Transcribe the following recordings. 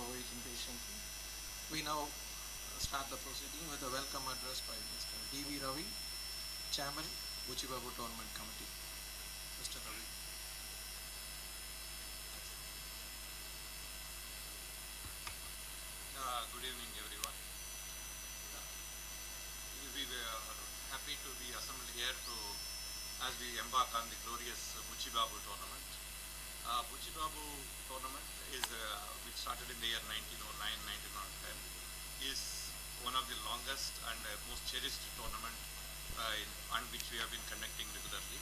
for waiting patiently. We now start the proceeding with a welcome address by Mr. D.V. Ravi, Chairman, Buchibabu Tournament Committee. Mr. Ravi. Good evening, everyone. We were happy to be assembled here as we embark on the glorious Buchibabu tournament. Buchibabu tournament is which started in the year 1909-1910, is one of the longest and most cherished tournament and which we have been conducting regularly.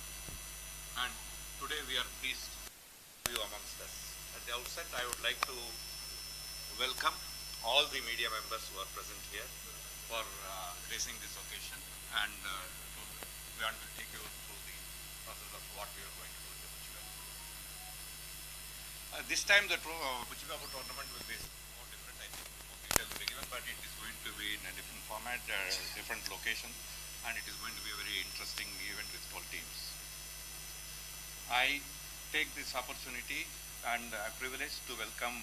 And today we are pleased to have you amongst us. At the outset, I would like to welcome all the media members who are present here for gracing this occasion, and we want to take you through the process of what we are going to do in the Buchibabu. This time the Buchibabu tournament will be more different, I think. More details will be given, but it is going to be in a different format, different location, and it is going to be a very interesting event with 12 teams. I take this opportunity and privilege to welcome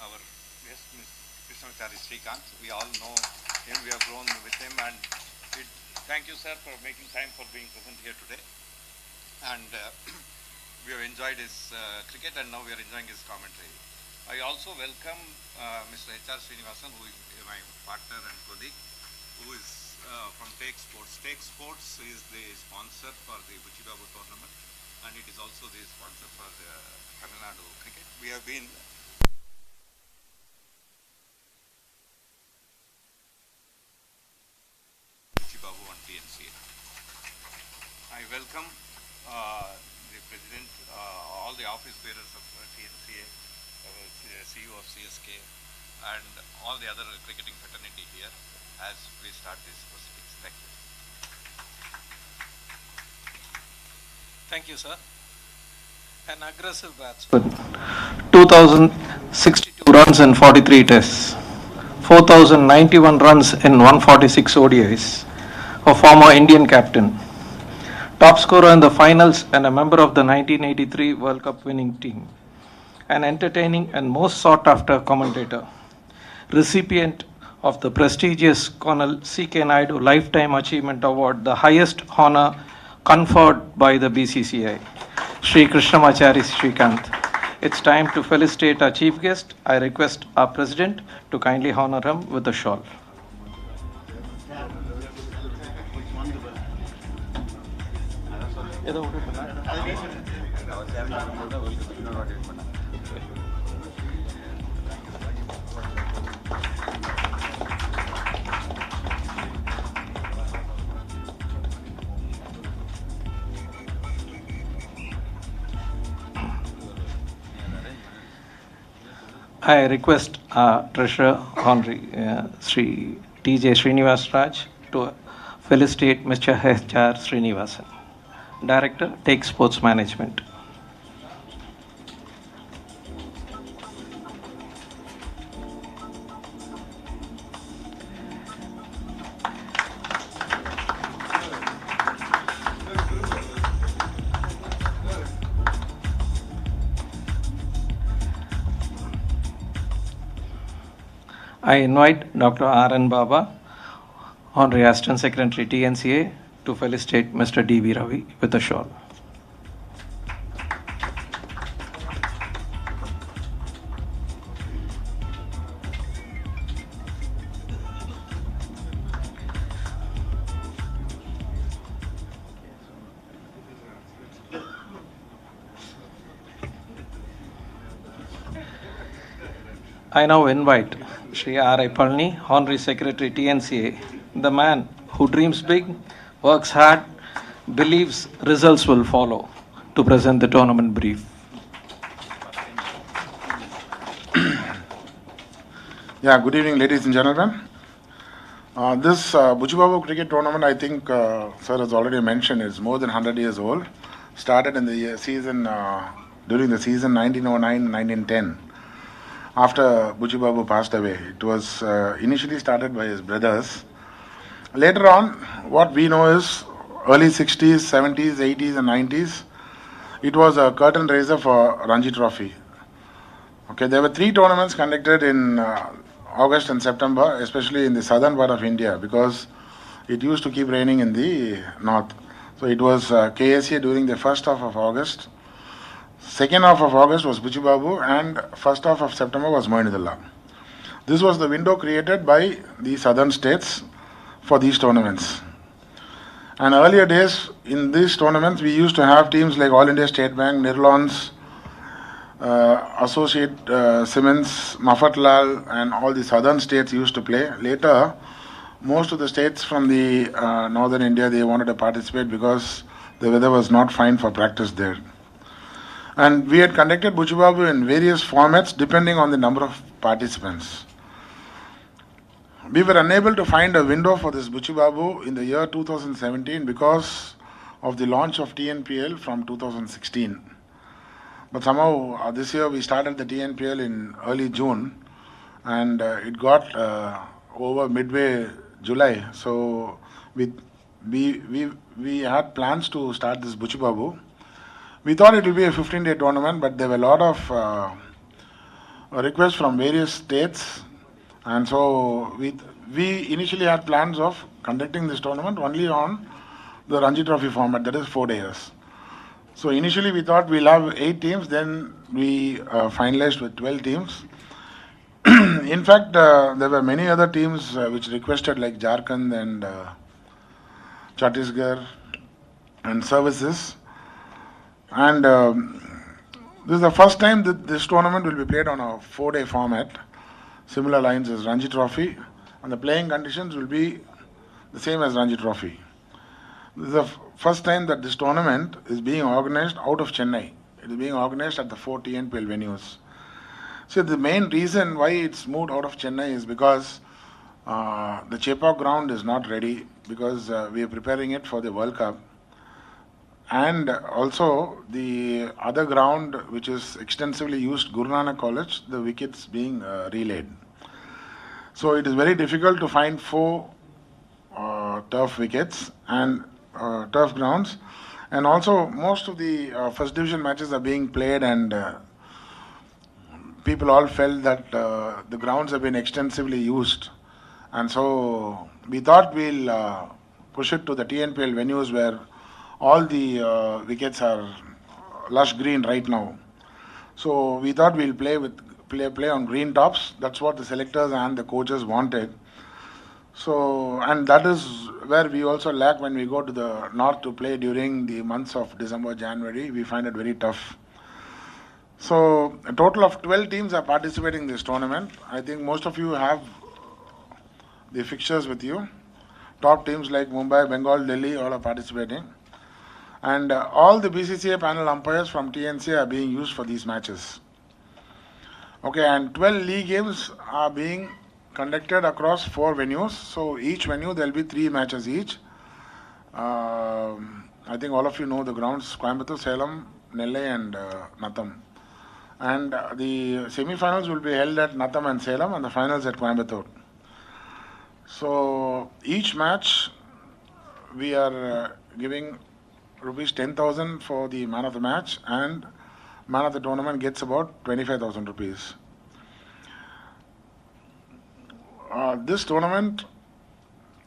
our guest, Ms. Krishnamachari Srikanth. We all know him, we have grown with him, and thank you, sir, for making time for being present here today. And we have enjoyed his cricket, and now we are enjoying his commentary. I also welcome Mr. H.R. Srinivasan, who is my partner and colleague, who is from Take Sports. Take Sports is the sponsor for the Buchibabu tournament, and it is also the sponsor for the Tamil Nadu cricket. We have been Buchibabu on TNCA. I welcome the President, all the office bearers of TNCA, CEO of CSK, and all the other cricketing fraternity here as we start these proceedings. Thank you. Thank you, sir. An aggressive batsman. 2,062 runs in 43 tests. 4,091 runs in 146 ODIs. A former Indian captain. Top scorer in the finals and a member of the 1983 World Cup winning team. An entertaining and most sought after commentator. Recipient of the prestigious Colonel C.K. Naidu Lifetime Achievement Award, the highest honor conferred by the BCCI, Sri Krishnamachari Srikanth. It's time to felicitate our chief guest. I request our president to kindly honor him with a shawl. I request our Treasurer, Honorary Sri T.J. Srinivas Raj, to felicitate Mr. H.R. Srinivasan, Director, Take Sports Management. I invite Dr. R.N. Baba, Honorary Assistant Secretary TNCA, to felicitate Mr. D.V. Ravi with a shawl. I now invite Shri R.I. Palni, Honorary Secretary TNCA, the man who dreams big, works hard, believes results will follow, to present the tournament brief. Yeah, good evening, ladies and gentlemen. This Buchibabu cricket tournament, I think, sir has already mentioned, is more than 100 years old. Started in the season, during the season 1909-1910. After Buchibabu passed away, it was initially started by his brothers. Later on, what we know is early 60s, 70s, 80s and 90s, it was a curtain raiser for Ranji Trophy. Okay, there were 3 tournaments conducted in August and September, especially in the southern part of India, because it used to keep raining in the north. So it was KSA during the first half of August. Second half of August was Buchibabu, and first half of September was Moinudullah. This was the window created by the southern states for these tournaments. And earlier days, in these tournaments, we used to have teams like All India State Bank, Nirlons, Associate Siemens, Mafatlal, and all the southern states used to play. Later, most of the states from the northern India, they wanted to participate because the weather was not fine for practice there. And we had conducted Buchibabu in various formats depending on the number of participants. We were unable to find a window for this Buchibabu in the year 2017 because of the launch of TNPL from 2016. But somehow this year we started the TNPL in early June, and it got over midway July. So we had plans to start this Buchibabu. We thought it would be a 15-day tournament, but there were a lot of requests from various states, and so we initially had plans of conducting this tournament only on the Ranji Trophy format, that is 4 days. So initially we thought we'll have 8 teams, then we finalized with 12 teams. In fact, there were many other teams which requested, like Jharkhand and Chhattisgarh and services. And this is the first time that this tournament will be played on a 4-day format, similar lines as Ranji Trophy, and the playing conditions will be the same as Ranji Trophy. This is the first time that this tournament is being organized out of Chennai. It is being organized at the 4 TNPL venues. So the main reason why it's moved out of Chennai is because the Chepauk ground is not ready, because we are preparing it for the World Cup. And also the other ground which is extensively used, Guru Nanak College, the wickets being relayed. So it is very difficult to find 4 turf wickets and turf grounds. And also most of the first division matches are being played, and people all felt that the grounds have been extensively used. And so we thought we'll push it to the TNPL venues where all the wickets are lush green right now. So we thought we'll play on green tops. That's what the selectors and the coaches wanted. So, and that is where we also lack when we go to the north to play during the months of December, January. We find it very tough. So a total of 12 teams are participating in this tournament. I think most of you have the fixtures with you. Top teams like Mumbai, Bengal, Delhi, all are participating. And all the BCCA panel umpires from TNC are being used for these matches. Okay, and 12 league games are being conducted across 4 venues. So each venue there will be 3 matches each. I think all of you know the grounds: Coimbatore, Salem, Nellai, and Natham. And the semi-finals will be held at Natham and Salem, and the finals at Coimbatore. So each match we are giving rupees 10,000 for the man of the match, and man of the tournament gets about 25,000 rupees. This tournament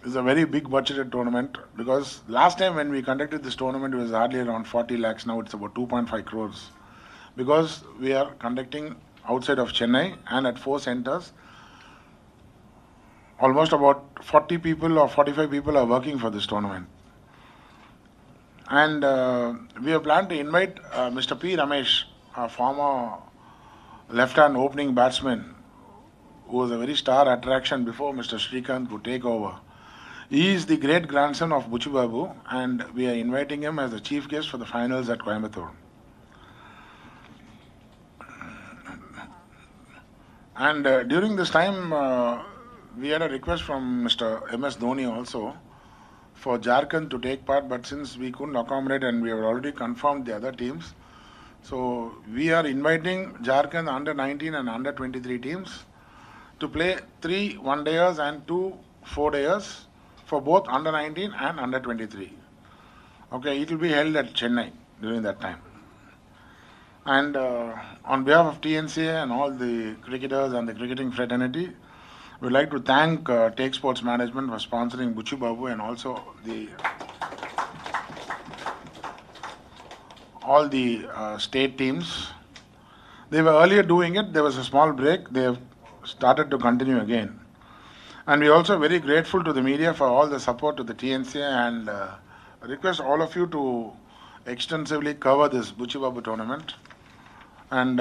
is a very big budgeted tournament, because last time when we conducted this tournament it was hardly around 40 lakhs. Now it's about 2.5 crores, because we are conducting outside of Chennai and at 4 centers. Almost about 40 people or 45 people are working for this tournament. And we have planned to invite Mr. P. Ramesh, a former left-hand opening batsman, who was a very star attraction before Mr. Srikanth could take over. He is the great grandson of Buchibabu, and we are inviting him as the chief guest for the finals at Coimbatore. And during this time, we had a request from Mr. MS Dhoni also for Jharkhand to take part, but since we couldn't accommodate and we have already confirmed the other teams, so we are inviting Jharkhand under 19 and under 23 teams to play 3 one-dayers and 2 4-dayers for both under 19 and under 23. Okay, it will be held at Chennai during that time. And on behalf of TNCA and all the cricketers and the cricketing fraternity, we would like to thank Take Sports Management for sponsoring Buchi Babu and also all the state teams. They were earlier doing it, there was a small break, they have started to continue again. And we are also very grateful to the media for all the support to the TNCA and request all of you to extensively cover this Buchi Babu tournament. And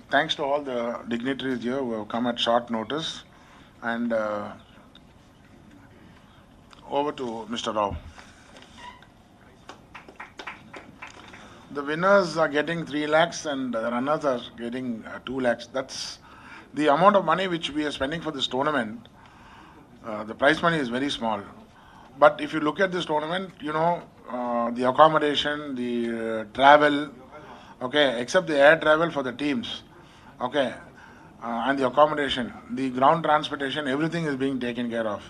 thanks to all the dignitaries here who have come at short notice. And over to Mr. Rao. The winners are getting 3 lakhs and the runners are getting 2 lakhs. That's the amount of money which we are spending for this tournament. The prize money is very small. But if you look at this tournament, you know, the accommodation, the travel, okay, except the air travel for the teams, okay, and the accommodation, the ground transportation, everything is being taken care of.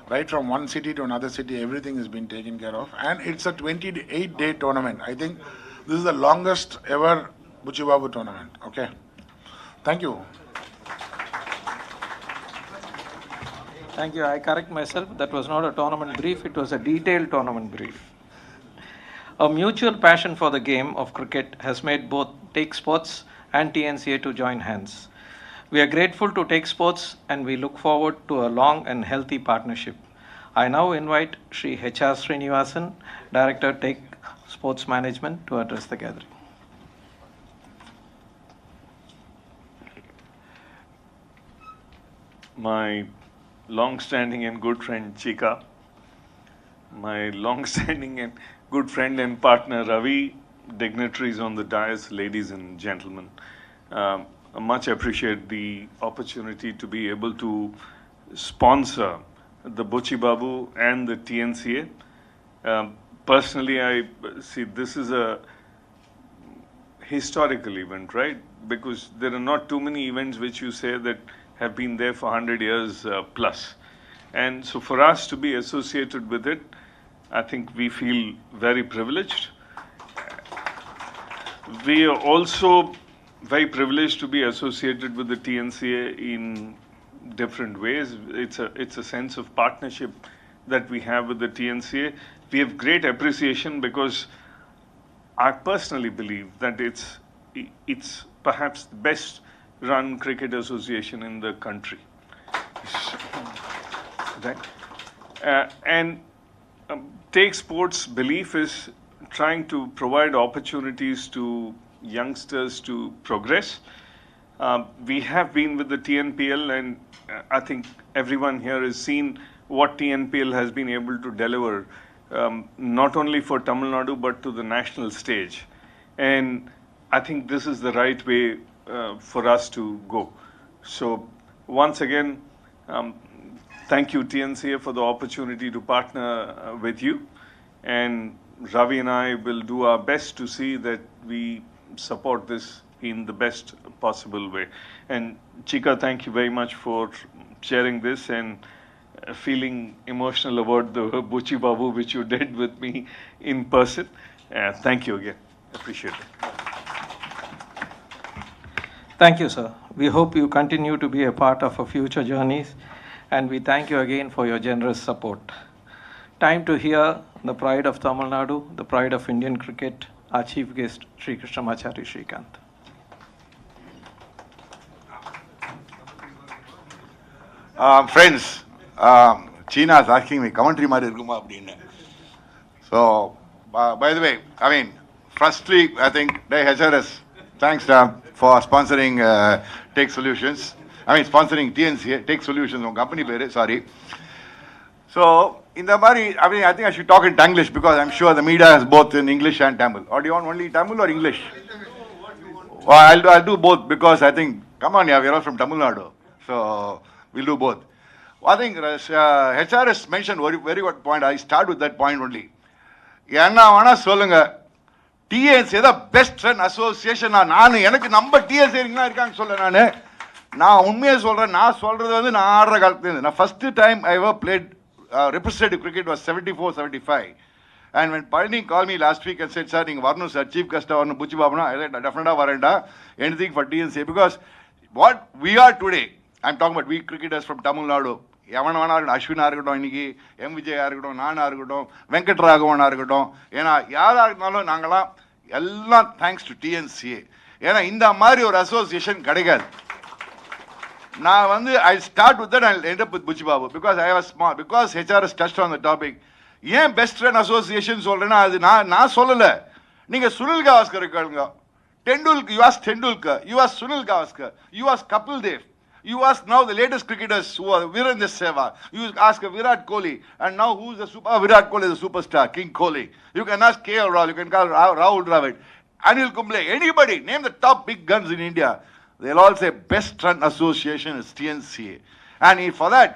Right from one city to another city, everything is being taken care of. And it's a 28-day tournament. I think this is the longest ever Buchi Babu tournament. Okay. Thank you. Thank you. I correct myself. That was not a tournament brief. It was a detailed tournament brief. A mutual passion for the game of cricket has made both Take Sports and TNCA to join hands. We are grateful to Take Sports and we look forward to a long and healthy partnership. I now invite Shri H.R. Srinivasan, Director Take Sports Management, to address the gathering. My long-standing and good friend Chika, my long-standing and good friend and partner Ravi, dignitaries on the dais, ladies and gentlemen. I much appreciate the opportunity to be able to sponsor the Buchi Babu and the TNCA. Personally, I see this is a historical event, right? Because there are not too many events which you say that have been there for 100 years plus. And so for us to be associated with it, I think we feel very privileged. We are also very privileged to be associated with the TNCA in different ways. It's a sense of partnership that we have with the TNCA. We have great appreciation because I personally believe that it's perhaps the best run cricket association in the country. Right? And Take Sports' belief is trying to provide opportunities to youngsters to progress. We have been with the TNPL and I think everyone here has seen what TNPL has been able to deliver, not only for Tamil Nadu but to the national stage. And I think this is the right way for us to go. So once again, thank you TNCA for the opportunity to partner with you. And Ravi and I will do our best to see that we support this in the best possible way. And Chika, thank you very much for sharing this and feeling emotional about the Buchi Babu which you did with me in person. Thank you again. Appreciate it. Thank you, sir. We hope you continue to be a part of our future journeys, and we thank you again for your generous support. Time to hear the pride of Tamil Nadu, the pride of Indian cricket, our chief guest, Sri Krishnamachari Srikanth. Friends, China is asking me, commentary mari irukuma appadinu. So, by the way, I mean, firstly, I think HRS, thanks for sponsoring Take Solutions. I mean, sponsoring TNCA, Take Solutions, on company pere, sorry. So, in the Mari, I mean, I think I should talk in Tanglish because I'm sure the media has both in English and Tamil. Or do you want only Tamil or English? Well, I'll do both because I think, come on, yeah, we're all from Tamil Nadu. So, we'll do both. I think HRS mentioned very good point. I start with that point only. Enna vana solunga. TNCA the best friend association. நான் எனக்கு நம்ம TNCA இருக்காங்க சொல்ல நான் உண்மையை சொல்றேன். நான் சொல்றது வந்து நான் ஆடுற காலத்துல இருந்து. நான் first time I ever played representative cricket was 74-75. And when Palani called me last week and said, sir, you are sir, chief guest, Buchi Babana, I said, definitely varenda, anything for TNCA. Because what we are today, I'm talking about we cricketers from Tamil Nadu, எவனவனா இருக்கட்டும், அஸ்வினா இருக்கட்டும், இன்னைக்கு M Vijaya இருக்கட்டும், நானா இருக்கட்டும், வெங்கட்ராகவனா இருக்கட்டும், ஏன்னா யாரா இருந்தாலும் நாங்களாம் எல்லாம் தேங்க்ஸ் டு டிஎன்சிஏ. ஏன்னா இந்த மாதிரி ஒரு அசோசியேஷன் கிடைக்காது. நான் வந்து I start with that and end up with Buchi Babu because I was small because HRS touched on the topic. ஏன் பெஸ்ட் ஃப்ரெண்ட் அசோசியேஷன் சொல்றேன்னா அது நான் சொல்லல. நீங்க சுனில் கவாஸ்கர் கேளுங்க. Tendulkar, you ask Tendulkar, you ask Sunil Gavaskar, you ask Kapil Dev. You ask now the latest cricketers who are Virendra Sehwag. You ask Virat Kohli, and now who's the super? Virat Kohli is the superstar, King Kohli. You can ask KL Rahul, you can call Rahul Dravid, Anil Kumble, anybody. Name the top big guns in India. They'll all say best run association is TNCA. And for that,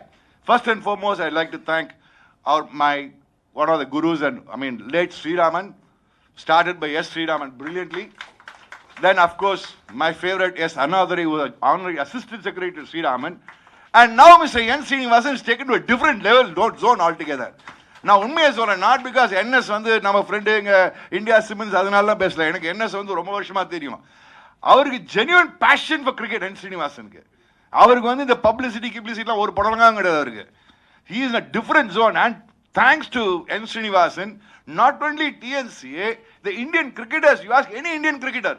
first and foremost, I'd like to thank one of the gurus, and late Sri Raman, started by S. Sri Raman brilliantly. Then, of course, my favorite is Adithanar, who was honorary assistant secretary to Sri Raman. And now Mr. N. Srinivasan is taken to a different level, zone altogether. Now, unmaiya solra, not because NS வந்து நம்ம friend India Simmons அதனால பேசல. எனக்கு NS வந்து ரொம்ப வருஷமா தெரியும். அவருக்கு genuine passion for cricket N. Srinivasanக்கு. அவருக்கு வந்து இந்த publicityலாம் ஒரு படலங்காங்க கிடையாது அவருக்கு. He is in a different zone, and thanks to N. Srinivasan, not only TNCA, the Indian cricketers, you ask any Indian cricketer,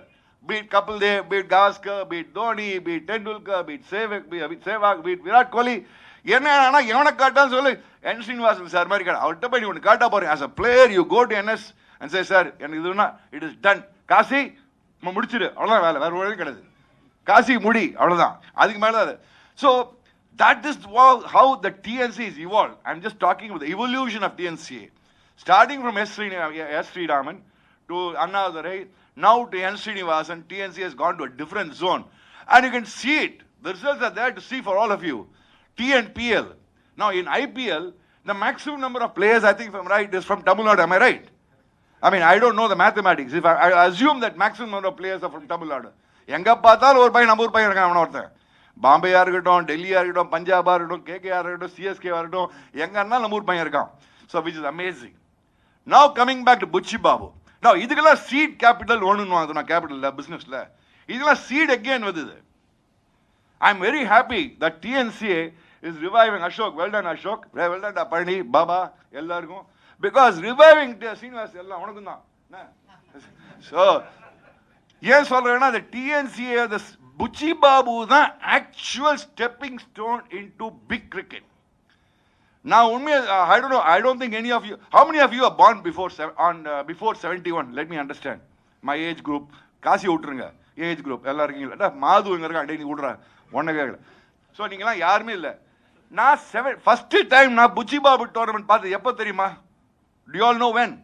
be it Kapil Dev, be it Gavaskar, be it Dhoni, be it Tendulkar, be it Sehwag, be it Virat Kohli, என்னன்னா எவனை காட்டான்னு சொல்லு, என் Srinivasan sir மாதிரி காட்ட. அவர்கிட்ட போய் நீ ஒன்று காட்டா போறேன். as a player you go to NS and say, sir எனக்கு இதுனா இட் இஸ் டன், காசி முடிச்சிடு, அவ்வளோதான் வேலை, வேற வழி கிடையாது, காசி முடி, அவ்வளோதான், அதுக்கு மேலே அது. So that is how the TNC is evolved. I'm just talking about the evolution of TNCA, starting from S. Sriraman to Adithanar, now to N. Srinivasan. TNC has gone to a different zone. And you can see it. The results are there to see for all of you. TNPL. Now in IPL, the maximum number of players, I think if I'm right, is from Tamil Nadu. Am I right? I don't know the mathematics. If I assume that maximum number of players are from Tamil Nadu. எங்க பார்த்தாலும் ஒரு பையன் நம்ம ஊர் பையன் இருக்கான், அவன ஒருத்தன். பாம்பேயா இருக்கட்டும், டெல்லியா இருக்கட்டும், பஞ்சாபா இருக்கட்டும், கேகேஆர் இருக்கட்டும், சிஎஸ்கேவா இருக்கட்டும், எங்க இருந்தாலும் நம்ம ஊர் பையன் இருக்கான். So which is amazing. Now coming back to Buchi Babu. Now, இதுக்கெல்லாம் seed capital ஒண்ணுன்னு வாங்குது நான் கேபிட்டல்ல பிசினஸ்ல. இதெல்லாம் seed again வருது. I'm very happy that TNCA is reviving Ashok. Well done Ashok. Well done Palani, Baba, எல்லாருக்கும். Because reviving Srinivas எல்லாம் உனக்கும் தான். So, ஏன் சொல்றேன்னா the TNCA, the Buchi Babu தான் actual stepping stone into big cricket. Now, I don't know. I don't think any of you. How many of you are born before 71? Let me understand. My age group. Kasi outrunga. Age group. Ella irukingala. Maadu enga irukka. Adai nee udra. Onna kekala. So ningala yarume illa. Na first time na Buchi Babu tournament paathu eppo theriyuma? Do you all know when?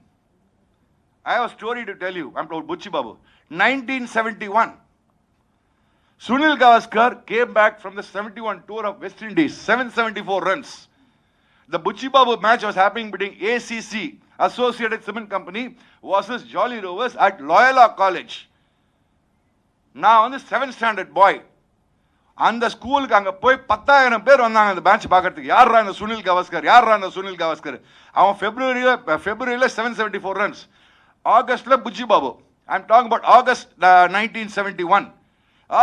I have a story to tell you. I'm told Buchi Babu. 1971. Sunil Gavaskar came back from the 71 tour of West Indies. 774 runs. The Buchi Babu match was happening between ACC, Associated Cement Company, versus Jolly Rovers at Loyola College. Now, on the 7th standard boy, அந்த ஸ்கூலுக்கு அங்கே போய் 10,000 பேர் வந்தாங்க அந்த match பார்க்கறதுக்கு. யாரா இந்த சுனில் கவாஸ்கர்? அவன் ஃபெப்ரவரியில் 774 ரன்ஸ், ஆகஸ்டில் Buchi Babu. I'm talking about August 1971.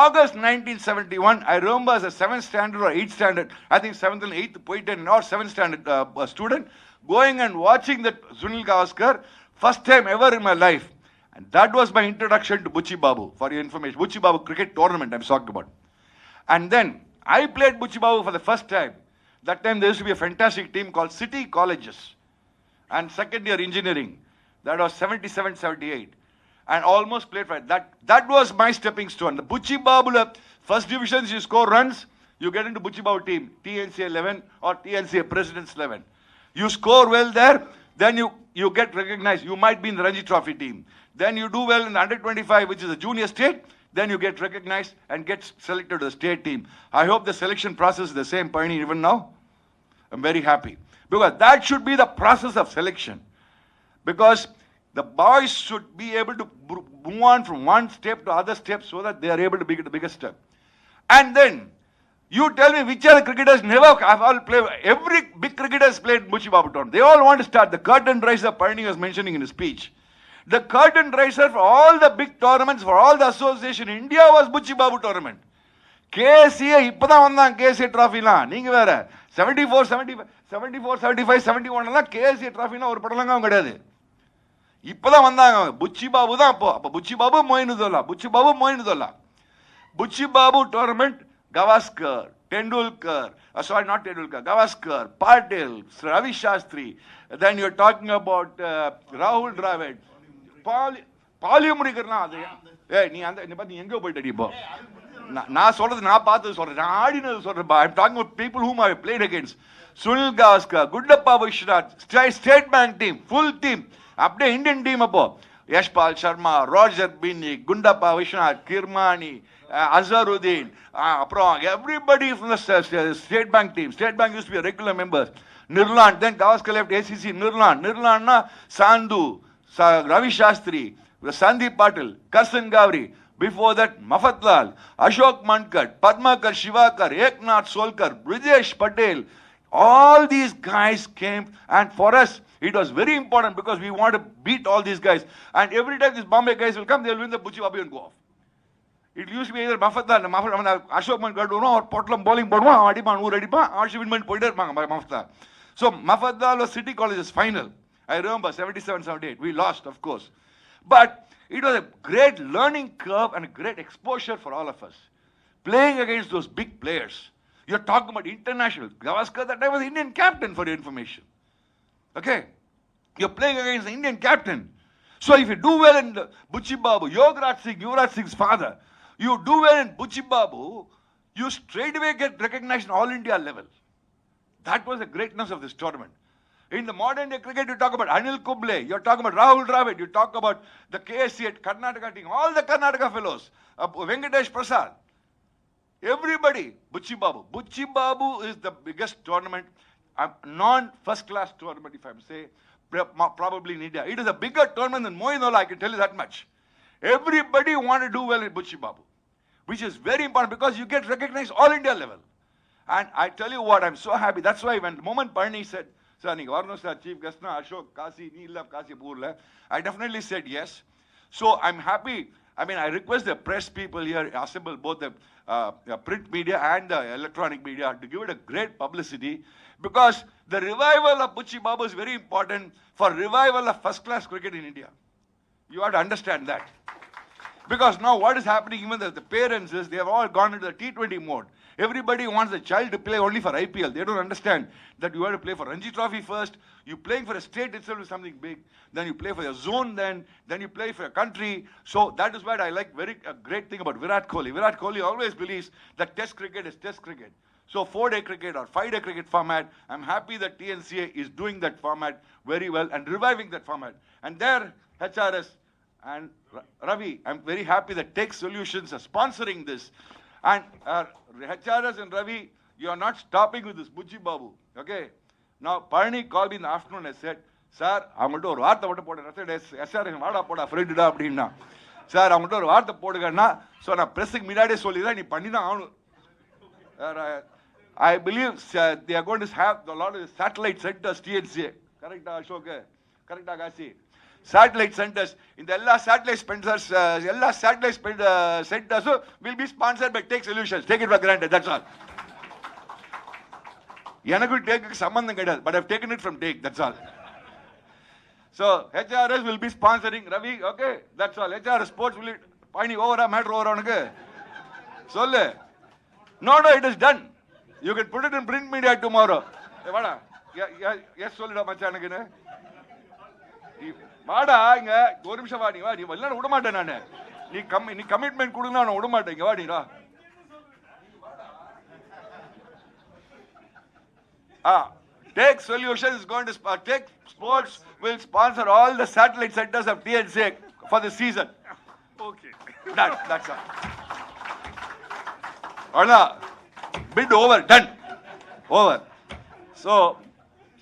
August 1971, I remember as a 7th standard or 8th standard, I think 7th and 8th, or 7th standard student, going and watching that Sunil Gavaskar, first time ever in my life. And that was my introduction to Buchi Babu, for your information. Buchi Babu cricket tournament I'm talking about. And then, I played Buchi Babu for the first time. That time there used to be a fantastic team called City Colleges and second year engineering. That was 77, 78. And almost played for it. That was my stepping stone. The Buchi Babu, first divisions, you score runs, you get into Buchi Babu team, TNCA 11 or TNCA President's 11. You score well there, then you get recognized. You might be in the Ranji Trophy team. Then you do well in the under 25, which is a junior state. Then you get recognized and get selected to the state team. I hope the selection process is the same, Pani, even now. I'm very happy. Because that should be the process of selection. Because the boys should be able to move on from one step to other step so that they are able to be the biggest step. And then, You tell me which other cricketers never have all played. Every big cricketer has played Buchi Babu tournament. They all want to start. The curtain raiser, Parni was mentioning in his speech. The curtain raiser for all the big tournaments, for all the association in India was Buchi Babu tournament. KSA, இப்பதான் வந்தாங்க KSA trophyலாம். நீங்க வேற 74, 75, 71 KSA trophyலாம் ஒரு படலங்காவும் கிடையாது. இப்பதான் வந்தாங்க. புச்சி பாபு தான் அப்போ Buchi Babu மொயினுதுல்லா. Buchi Babu tournament, Gavaskar, Tendulkar, sorry, not Tendulkar, Gavaskar, Patil, Ravi Shastri. Then you're talking about Rahul Dravid. பாலியமுடிக்கிறலாம் அது நீ அந்த நீ எங்க போயிட்டடி இப்போ நான் சொல்றது நான் பார்த்தது சொல்றேன் நான் ஆடினது சொல்றேன் I am talking about people whom I played against Sunil Gavaskar Gundappa Viswanath State Bank team full team அப்படியே இந்தியன் டீம் அப்போ யஷ்பால் சர்மா ரோஜர் பின்னி குண்டப்பா விஸ்வநாத் கிர்மானி அசருதீன் அப்புறம் everybody from the state bank team. State bank used to be a regular members. Nirlan, then Gavaskar left ACC. Nirlan na Sandhu, Ravi Shastri, Sandeep Patil, Karsan Gavri. Before that, Mafatlal, Ashok Mankad, Padmakar, Shivakar, Eknath Solkar, Brijesh Patel. All these guys came, and for us, it was very important because we want to beat all these guys. And every time these Bombay guys will come, they will win the Buchi Babu and go off. It used to be either Mafatlal, Ashok Mankad, or Potlam bowling, or Adipan, or Adipan, or Shivin Poiter, Mafatlal. So Mafatlal was City College's final. I remember 77, 78. We lost, of course. But it was a great learning curve and a great exposure for all of us. Playing against those big players. You're talking about international. Gavaskar, that time was the Indian captain for your information. Okay? You're playing against the Indian captain. So if you do well in Buchi Babu, Yuvraj Singh's father, you do well in Buchi Babu, you straight away get recognition all India level. That was the greatness of this tournament. In the modern day cricket, you talk about Anil Kumble, you're talking about Rahul Dravid, you talk about the KSC at Karnataka team, all the Karnataka fellows, Venkatesh Prasad, everybody, Buchi Babu. Buchi Babu is the biggest tournament, non-first class tournament, if I say, probably in India. It is a bigger tournament than Moeen, I can tell you that much. Everybody want to do well in Buchi Babu, which is very important because you get recognized all India level. And I tell you what, I'm so happy. That's why when the moment Parni said, sir, you are sir, chief guest, na Ashok, Kasi, Neela, Kasi, Purla, I definitely said yes. So I'm happy. I mean, I request the press people here assemble, both the print media and the electronic media, to give it a great publicity because the revival of Buchi Babu is very important for revival of first-class cricket in India. You have to understand that. Because now what is happening, even the parents is, they have all gone into the T20 mode. Everybody wants the child to play only for IPL. They don't understand that you have to play for Ranji Trophy first. You playing for a state itself is something big. Then you play for your zone then you play for your country. So that is what I like a great thing about Virat Kohli. Virat Kohli always believes that test cricket is test cricket. So 4-day cricket or 5-day cricket format, I'm happy that TNCA is doing that format very well and reviving that format. And there, HRS and Ravi, I'm very happy that Tech Solutions are sponsoring this. And HRS and Ravi, you are not stopping with this Buchi Babu. Okay? Now, Parni called me in the afternoon and said, sir, I'm going to do a vaartha vattu podu. I said, SRS, vaada poda, friend da appadina. Sir, I'm going to do a vaartha poduganna. So, na pressing midade sollira, ni pannina avanu. I believe they are going to have a lot of satellite centers, TNCA. Correct, Ashok? Correct, Agasi? Satellite centers. In the all satellite centers will be sponsored by Tech Solutions. Take it for granted, that's all. Yanaku take sambandham kedadu, but I've taken it from Take, that's all. So HRS will be sponsoring Ravi, okay? That's all. HRS Sports will Pani over matter over unuku. Solle. No, it is done. You can put it in print media tomorrow. Hey, vada. Yes, sollida machanukku. வாடா இங்க ஒரு நிமிஷம் வா நீ எல்லாம் விட மாட்டேன் நானு நீ கமிட்மெண்ட் கொடுங்க நான் விட மாட்டேன் இங்க வாடிடா Tech Solutions is going to Tech Sports will sponsor all the satellite centers of TNCA for the season. Okay. That's all. Bid over, done. Over. So,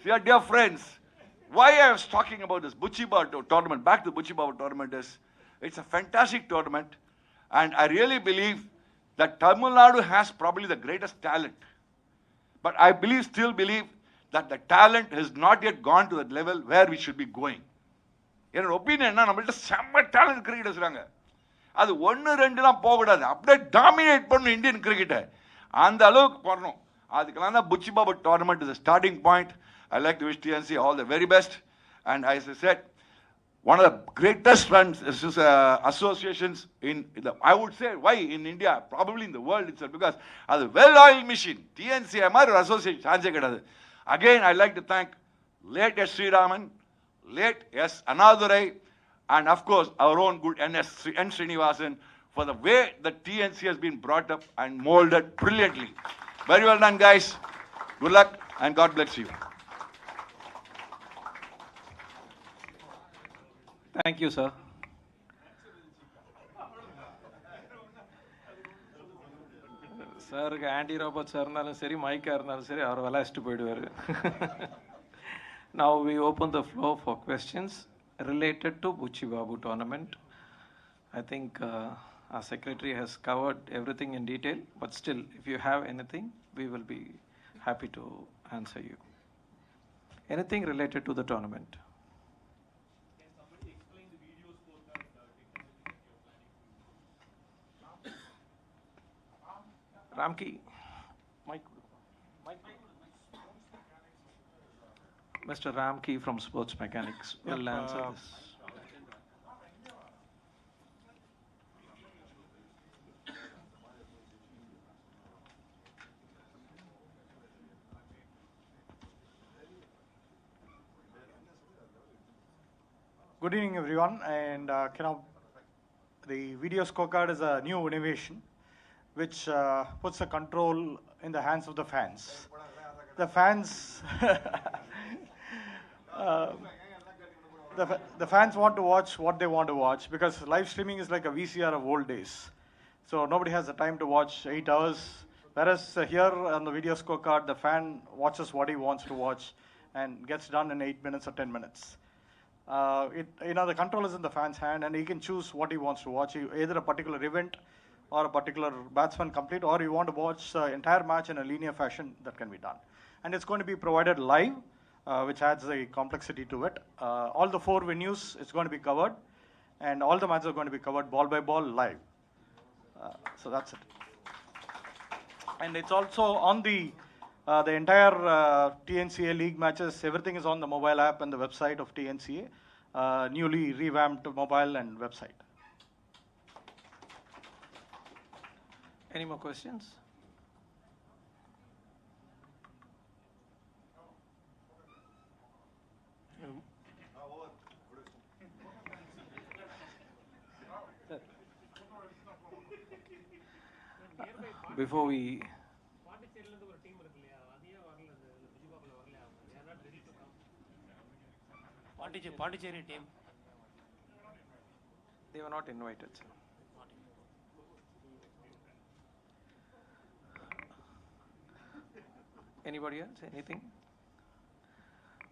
dear friends, why I was talking about this Buchi Babu tournament, back to the Buchi Babu tournament, is it's a fantastic tournament, and I really believe that Tamil Nadu has probably the greatest talent. But I still believe that the talent has not yet gone to that level where we should be going. என்னோட opinion என்ன, நம்மள்ட்ட செம்ம talent cricketers இருக்காங்க. அது 1-2 போகக்கூடாது, அப்படியே dominate பண்ணும் Indian கிரிக்கெட்டை. அந்த அளவுக்கு பண்ணணும். அதுக்கெல்லாம் தான் Buchi Babu tournament is starting point. I like to wish TNC all the very best. And as I said, one of the greatest associations I would say, why in India, probably in the world itself, because as a well-oiled machine, TNC association chance kedadu. Again, I like to thank late S. Sriraman, late S. Madurai, and of course, our own good N. Srinivasan, for the way the TNC has been brought up and molded brilliantly. Very well done, guys. Good luck, and God bless you. Thank you, sir. சாருக்கு anti robot sir இருந்தாலும் சரி, மைக்காக இருந்தாலும் சரி, அவர் விளையாடிட்டு போயிடுவார். Now we open the floor for questions related to Buchi Babu tournament. I think our secretary has covered everything in detail, but still, if you have anything, we will be happy to answer you. Anything related to the tournament? Ramki, Mr. Ramki from Sports Mechanics will answer this. Good evening, everyone. And the video scorecard is a new innovation which puts the control in the hands of the fans. The fans, the fans want to watch what they want to watch, because live streaming is like a VCR of old days. So nobody has the time to watch 8 hours. Whereas here on the video scorecard, the fan watches what he wants to watch and gets done in 8 minutes or 10 minutes. The control is in the fan's hand, and he can choose what he wants to watch, either a particular event or a particular batsman complete, or you want to watch the entire match in a linear fashion, that can be done. And it's going to be provided live, which adds a complexity to it. All the 4 venues, it's going to be covered, and all the matches are going to be covered ball by ball live. So that's it. And it's also on the entire TNCA league matches, everything is on the mobile app and the website of TNCA, newly revamped mobile and website. Any more questions? Before we Pondicherry team. they were not invited, sir. Anybody else? Anything?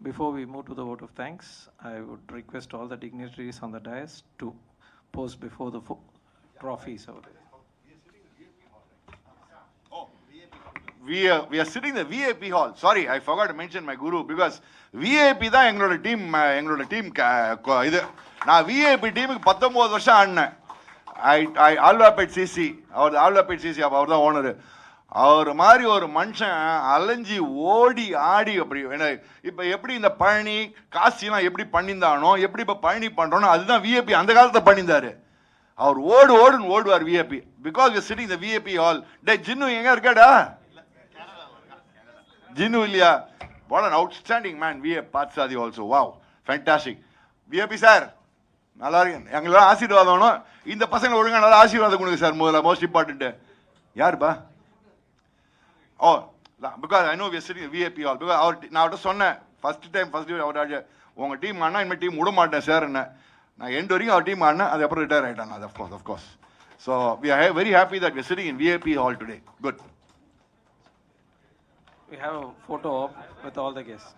Before we move to the vote of thanks, I would request all the dignitaries on the dais to pose before the trophies over there. We are sitting in the VIP hall. Sorry, I forgot to mention my guru, because VIP தான் எங்களோட team இது. நான் VIP டீமுக்கு 19 வருஷம் ஆடினேன். ஆல்வாபேட் CC, ஆல்வாபேட் CC அவர் தான் owner. அவர் மாதிரி ஒரு மனுஷன் அலைஞ்சி ஓடி ஆடி அப்படி இப்போ எப்படி இந்த பழனி காசிலாம் எப்படி பண்ணியிருந்தானோ, எப்படி இப்போ பழனி பண்ணுறோனோ, அதுதான் விஐபி அந்த காலத்தில் பண்ணியிருந்தாரு. அவர் ஓடுன்னு ஓடுவார் VIP, because you sitting the VIP hall. டே ஜின்னு எங்கே இருக்காடா? ஜின்னு இல்லையா? What an outstanding man VIP Parthasarathy also. Wow, fantastic. VIP sir நல்லா இருக்கு, எங்களெல்லாம் ஆசீர்வாதம் வேணும். இந்த பசங்களை ஒழுங்காக நல்லா ஆசீர்வாதம் கொடுங்க சார். முதல்ல மோஸ்ட் இம்பார்ட்டன்ட்டு யாருப்பா? Oh, because I know we are sitting in VIP hall. Because நான் அவர்கிட்ட சொன்னேன் ஃபர்ஸ்ட் டே அவர் உங்கள் டீம் ஆனா இனிமேல் டீம் விட மாட்டேன் சார் என்ன. நான் எண்டு வரைக்கும் அவர் டீம் ஆடினேன், அதுக்கப்புறம் ரிட்டையர் ஆகிட்டாங்க. அது of course. So we are very happy that we are sitting in VIP hall today. Good. We have a photo op with all the guests.